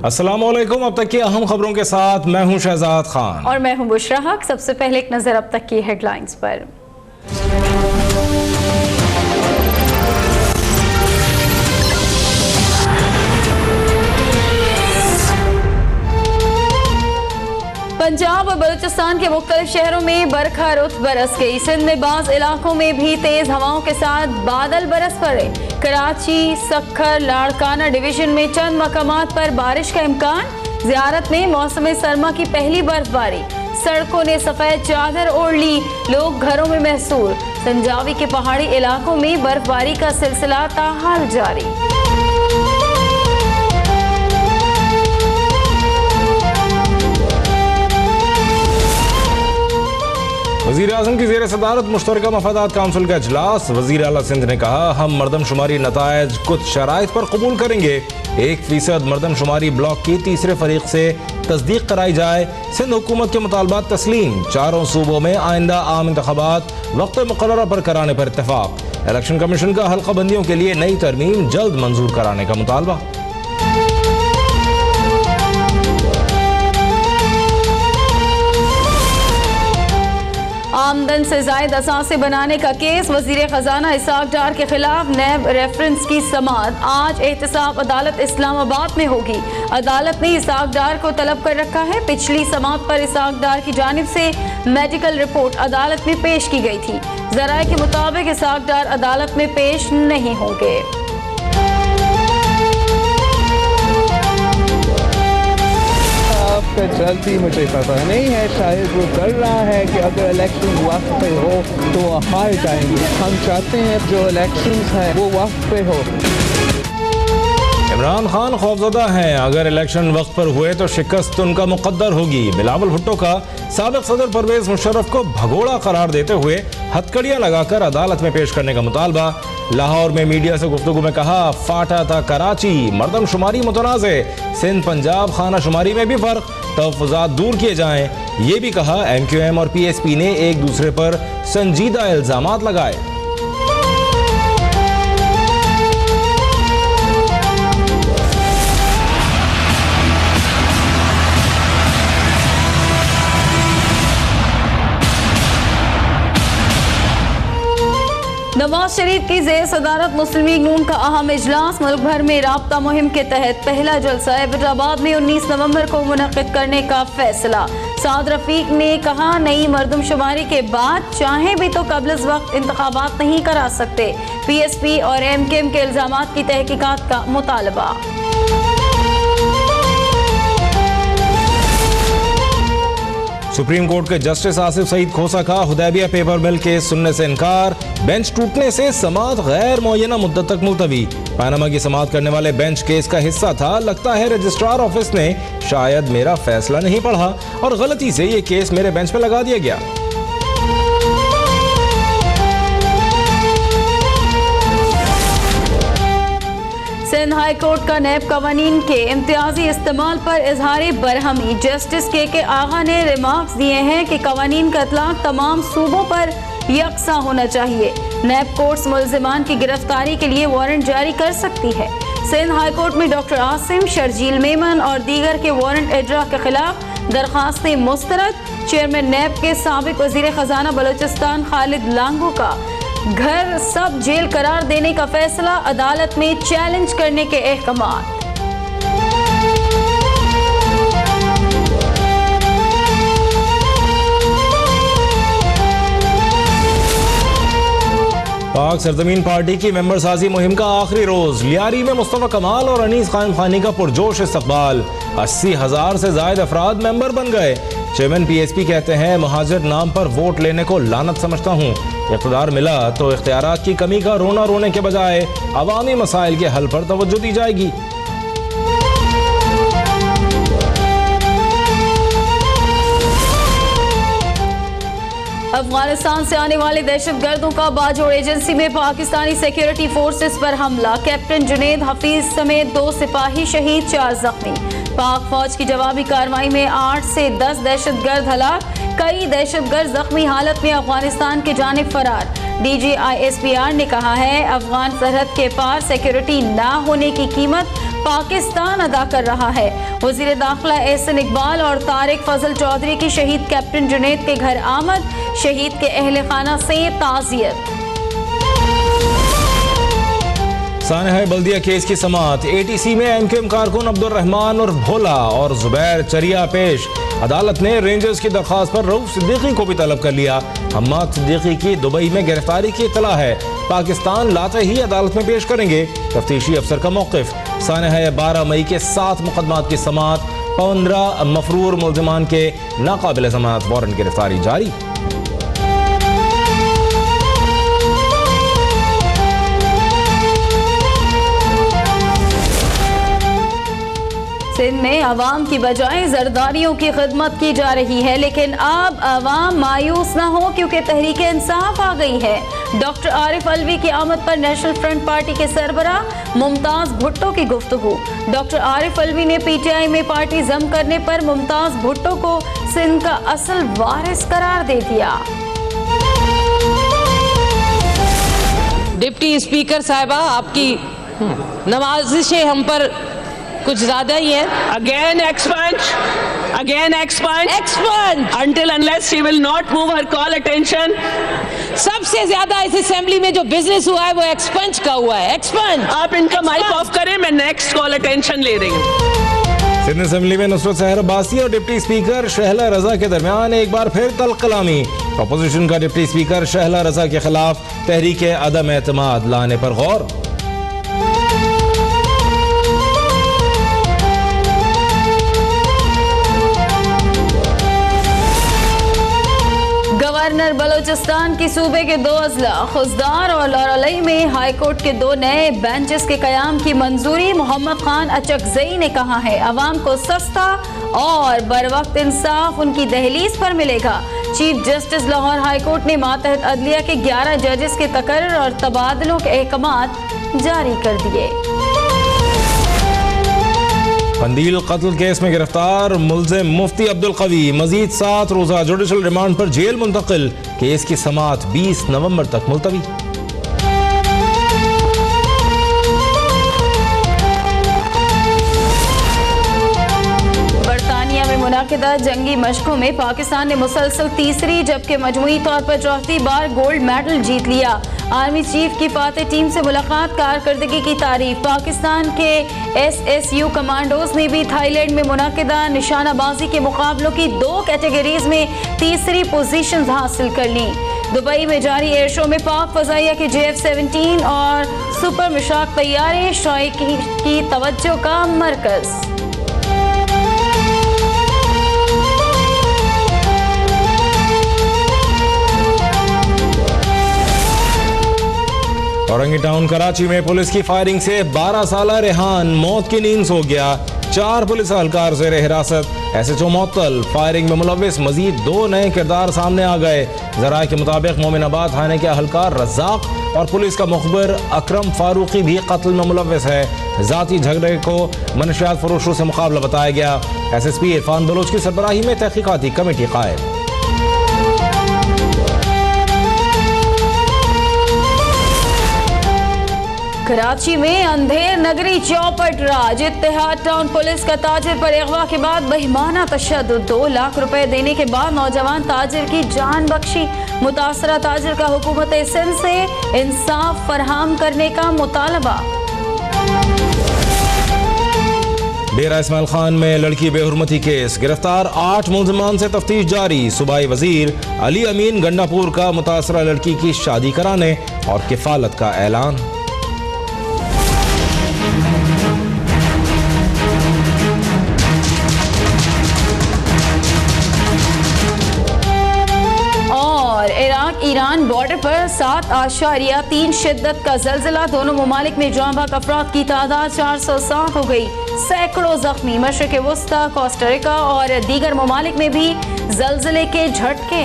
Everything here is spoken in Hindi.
अस्सलाम वालेकुम। अब तक की अहम खबरों के साथ मैं हूं शहजाद खान और मैं हूं बुशरा हक। सबसे पहले एक नजर अब तक की हेडलाइंस पर। पंजाब और बलूचिस्तान के मुख्तलिफ शहरों में बरखा रुत बरस गई। सिंध में बाज़ इलाकों में भी तेज हवाओं के साथ बादल बरस पड़े। कराची, सखर, लाड़काना डिवीजन में चंद मकामात पर बारिश का इम्कान। ज़ियारत में मौसम सरमा की पहली बर्फबारी। सड़कों ने सफेद चादर ओढ़ ली, लोग घरों में महसूर। संजावी के पहाड़ी इलाकों में बर्फबारी का सिलसिला ताहाल जारी। वज़ीर आज़म की ज़ेर सदारत मुश्तरका मफादात काउंसिल का इजलास। वज़ीर आला सिंध ने कहा, हम मरदमशुमारी नतायज कुछ शराइत पर कबूल करेंगे। 1% मरदमशुमारी ब्लॉक की तीसरे फरीक से तस्दीक कराई जाए। सिंध हुकूमत के मुतालबात तस्लीम। चारों सूबों में आइंदा आम इंतखाबात वक्त मुकर्ररा पर कराने पर इत्तेफाक। इलेक्शन कमीशन का हल्का बंदियों के लिए नई तरमीम जल्द मंजूर कराने का मुतालबा। आमदन से जायद असासे बनाने का केस। वजीर खजाना इसाक डार के खिलाफ नैब रेफरेंस की समाअत आज एहतसाब अदालत इस्लामाबाद में होगी। अदालत ने इसाक डार को तलब कर रखा है। पिछली समाअत पर इसाक डार की जानिब से मेडिकल रिपोर्ट अदालत में पेश की गई थी। जराये के मुताबिक इसाक डार अदालत में पेश नहीं होंगे। जल्दी मुझे पता नहीं है, शायद वो कर रहा है कि अगर इलेक्शन वक्त पे हो तो वो हार जाएंगे। हम चाहते हैं जो इलेक्शन है वो वक्त पे हो। इमरान खान खौफजदा हैं, अगर इलेक्शन वक्त पर हुए तो शिकस्त उनका मुकद्दर होगी। बिलावल भुट्टो का साबिक सदर परवेज मुशर्रफ को भगोड़ा करार देते हुए हथकड़ियां लगाकर अदालत में पेश करने का मुतालबा। लाहौर में मीडिया से गुफ्तगू में कहा, फाटा था कराची, मरदमशुमारी मुतनाज़े। सिंध पंजाब खाना शुमारी में भी फर्क, तहफ़्फ़ुज़ात दूर किए जाएं। ये भी कहा, MQM और PSP ने एक दूसरे पर संजीदा इल्ज़ामात लगाए। नवाज शरीफ की ज़ेर सदारत मुस्लिम लीग नून का अहम इजलास। मुल्क भर में राब्ता मुहिम के तहत पहला जलसा एबटाबाद में 19 नवंबर को मुनक़िद करने का फैसला। साद रफीक ने कहा, नई मरदमशुमारी के बाद चाहें भी तो कब्ल वक्त इंतखाबात नहीं करा सकते। PSP और MKM के इल्ज़ामात की तहकीकात का मुतालबा। सुप्रीम कोर्ट के जस्टिस आसिफ सईद खोसा का हुदैबिया पेपर मिल केस सुनने से इनकार। बेंच टूटने से समाअत गैर मुअय्यना मुद्दत तक मुलतवी। पनामा की समाअत करने वाले बेंच केस का हिस्सा था। लगता है रजिस्ट्रार ऑफिस ने शायद मेरा फैसला नहीं पढ़ा और गलती से ये केस मेरे बेंच पे लगा दिया गया। सिंध हाई कोर्ट का नैब कवानीन के इम्तियाजी इस्तेमाल पर इजहार बरहमी। जस्टिस के आगा ने रिमार्क्स दिए हैं कि कवानीन का इतलाक तमाम सूबों पर यकसा होना चाहिए। नैब कोर्ट्स मुल्जिमान की गिरफ्तारी के लिए वारंट जारी कर सकती है। सिंध हाई कोर्ट में डॉक्टर आसिम, शर्जील मेमन और दीगर के वारंट इजरा के खिलाफ दरखास्तें मुस्तरद। चेयरमैन नैब के साबिक वजीर खजाना बलूचिस्तान खालिद लांगू का घर सब जेल करार देने का फैसला। अदालत में चैलेंज करने के अहकामात। पाक सरजमीन पार्टी की मेंबर साजी मुहिम का आखिरी रोज। लियारी में मुस्तफा कमाल और अनीस कायम खानी का पुरजोश इस्तकबाल। 80,000 से ज्यादा अफराद मेंबर बन गए। चेयरमैन PSP कहते हैं, महाजिर नाम पर वोट लेने को लानत समझता हूँ। इक़्तिदार मिला तो इख्तियारात की कमी का रोना रोने के बजाय अवामी मसाइल के हल पर तवज्जो दी जाएगी। अफगानिस्तान से आने वाले दहशतगर्दों का बाजोड़ एजेंसी में पाकिस्तानी सिक्योरिटी फोर्सेस पर हमला। कैप्टन जुनेद हफीज समेत 2 सिपाही शहीद, 4 जख्मी। पाक फौज की जवाबी कार्रवाई में 8 से 10 दहशतगर्द हलाक। कई दहशतगर्द जख्मी हालत में अफगानिस्तान की जानिब फरार। DG ISPR ने कहा है, अफगान सरहद के पार सिक्योरिटी ना होने की कीमत पाकिस्तान अदा कर रहा है। वज़ीर दाखिला एहसन इकबाल और तारिक फजल चौधरी की शहीद कैप्टन जुनैद के घर आमद, शहीद के अहले खाना से ताज़ियत। सानहा बल्दिया केस की समाअत, ATC में MQM कारकुन अब्दुल रहमान और भोला और जुबैर चरिया पेश। अदालत ने रेंजर्स की दरख्वास्त पर रऊफ सिद्दीकी को भी तलब कर लिया। हम्माद सिद्दीकी की दुबई में गिरफ्तारी की इत्तला है, पाकिस्तान लाते ही अदालत में पेश करेंगे। तफ्तीशी अफसर का मौक़िफ़, सानहा 12 मई के 7 मुकदमात की समाअत, 15 मफरूर मुल्ज़िमान के नाकाबिल ज़मानत वारंट गिरफ्तारी जारी। सिंध में आवाम की बजाय जरदारियों की खिदमत की जा रही है, लेकिन अब आवाम मायूस ना हो क्योंकि तहरीक इंसाफ आ गई है। डॉक्टर आरिफ अलवी की आमद पर नेशनल फ्रंट पार्टी के सरबराह मुमताज भुट्टो की गुफ्तगू। डॉक्टर आरिफ अलवी ने PTI में पार्टी जम करने पर मुमताज भुट्टो को सिंध का असल वारिस करार दे दिया। डिप्टी स्पीकर साहिबा, आपकी नवाजिशें हम पर कुछ ज्यादा ही है। Again expunge until unless she will not move her call attention. सबसे ज्यादा इस असेंबली में जो बिजनेस हुआ है वो एक्सपंज का हुआ है। एक्सपंज। आप इनका माइक ऑफ करें, मैं नेक्स्ट कॉल अटेंशन ले रही हूँ। सिंध असेंबली में नुसरत सहर अब्बासी और डिप्टी स्पीकर शहला रजा के दरमियान एक बार फिर तल्ख कलामी। अपोजिशन का डिप्टी स्पीकर शहला रजा के खिलाफ तहरीक अदम एतमाद लाने पर गौर। गवर्नर बलोचिस्तान की सूबे के 2 अजला खुजदार और लौरलई में हाईकोर्ट के 2 नए बेंचेस के कयाम की मंजूरी। मोहम्मद खान अचकजई ने कहा है अवाम को सस्ता और बरवक्त इंसाफ उनकी दहलीज पर मिलेगा। चीफ जस्टिस लाहौर हाईकोर्ट ने मातहत अदलिया के 11 जजेस के तकर्रुर और तबादलों के अहकामात जारी कर दिए। कंदील कत्ल केस में गिरफ्तार मुल्जिम मुफ्ती अब्दुल कवी मजीद 7 रोजा जुडिशल रिमांड पर जेल मुंतकिल। केस की समाअत 20 नवंबर तक मुलतवी। बरतानिया में मुनाकिदा जंगी मशकों में पाकिस्तान ने मुसलसल तीसरी जबकि मजमूई तौर पर चौथी बार गोल्ड मेडल जीत लिया। आर्मी चीफ की फातेह टीम से मुलाकात, कारकर्दगी की तारीफ। पाकिस्तान के SSU कमांडोज ने भी थाईलैंड में मुनाकिदा निशानाबाजी के मुकाबलों की 2 कैटेगरीज में तीसरी पोजीशंस हासिल कर ली। दुबई में जारी एयर शो में पाक फजाइया के JF-17 और सुपर मिशाक तैयारे शौकीन की तवज्जो का मरकज। औरंगी टाउन कराची में पुलिस की फायरिंग से 12 साला रेहान मौत की नींद सो गया। 4 पुलिस एहलकार ज़ेर हिरासत, SHO मुअत्तल। फायरिंग में मुलव्विस मजीद 2 नए किरदार सामने आ गए। ज़राए के मुताबिक मोमिनाबाद थाने के एहलकार रज़ाक और पुलिस का मुखबिर अकरम फारूकी भी कत्ल में मुलव्विस है। ज़ाती झगड़े को मनशियात फरोशों से मुकाबला बताया गया। SSP इरफान बलोच की सरबराही में तहकीकाती कमेटी कायम। कराची में अंधेर नगरी चौपट राज। इत्तेहाद टाउन पुलिस का ताजिर पर अगवा के बाद बेईमाना तशद्दुद। 2 लाख रुपए देने के बाद नौजवान ताजिर की जान बख्शी। मुतासरा ताजिर का हुकूमत सिंध से इंसाफ फरहम करने का मुतालबा। डेरा इस्माइल खान में लड़की बेहुरमती केस, गिरफ्तार 8 मुलजमान से तफ्तीश जारी। सूबाई वजीर अली अमीन गंडापुर का मुतासरा लड़की की शादी कराने और किफालत का ऐलान। ईरान बॉर्डर पर 7.3 शिद्दत का जल्जला। दोनों ममालिक में जाँ बहक अफराद की तादाद 407 हो गई, सैकड़ों जख्मी। मशरिक़ वस्ता, कोस्टारिका और दीगर ममालिक में भी जल्जले के झटके।